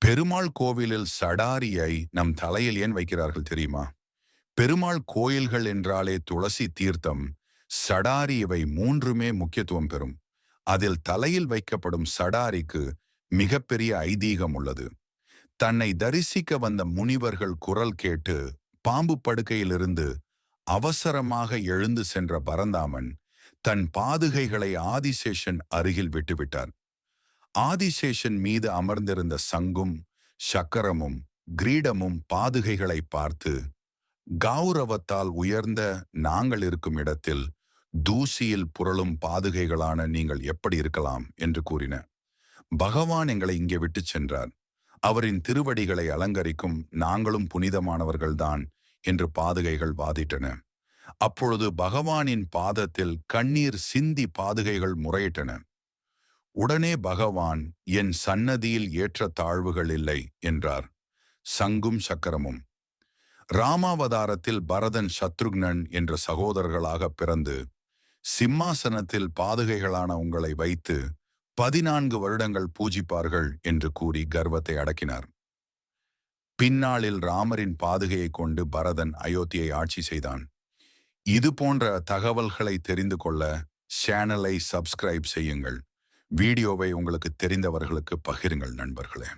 பெருமாள் கோவிலில் சடாரியை நம் தலையில் ஏன் வைக்கிறார்கள் தெரியுமா? பெருமாள் கோயில்கள் என்றாலே துளசி தீர்த்தம், சடாரி இவை மூன்றுமே முக்கியத்துவம் பெறும். அதில் தலையில் வைக்கப்படும் சடாரிக்கு மிகப்பெரிய ஐதீகம் உள்ளது. தன்னை தரிசிக்க வந்த முனிவர்கள் குரல் கேட்டு பாம்பு படுக்கையிலிருந்து அவசரமாக எழுந்து சென்ற பரந்தாமன் தன் பாதுகைகளை ஆதிசேஷன் அருகில் விட்டுவிட்டார். ஆதிசேஷன் மீது அமர்ந்திருந்த சங்கும் சக்கரமும் கிரீடமும் பாதுகைகளை பார்த்து, கௌரவத்தால் உயர்ந்த நாங்கள் இருக்கும் இடத்தில் தூசியில் புரளும் பாதுகைகளான நீங்கள் எப்படி இருக்கலாம் என்று கூறின. பகவான் எங்களை இங்கே விட்டுச் சென்றார். அவரின் திருவடிகளை அலங்கரிக்கும் நாங்களும் புனிதமானவர்கள்தான் என்று பாதுகைகள் வாதிட்டன. அப்பொழுது பகவானின் பாதத்தில் கண்ணீர் சிந்தி பாதுகைகள் முறையிட்டன. உடனே பகவான், என் சன்னதியில் ஏற்ற தாழ்வுகள் இல்லை என்றார். சங்கும் சக்கரமும். ராமாவதாரத்தில் பரதன் சத்ருக்னன் என்ற சகோதரர்களாக பிறந்து சிம்மாசனத்தில் பாதுகைகளான உங்களை வைத்து 14 வருடங்கள் பூஜிப்பார்கள் என்று கூறி கர்வத்தை அடக்கினார். பின்னாளில் ராமரின் பாதுகையை கொண்டு பரதன் அயோத்தியை ஆட்சி செய்தான். இது போன்ற தகவல்களை தெரிந்து கொள்ள சேனலை சப்ஸ்கிரைப் செய்யுங்கள். வீடியோவை உங்களுக்கு தெரிந்தவர்களுக்கு பகிருங்கள் நண்பர்களே.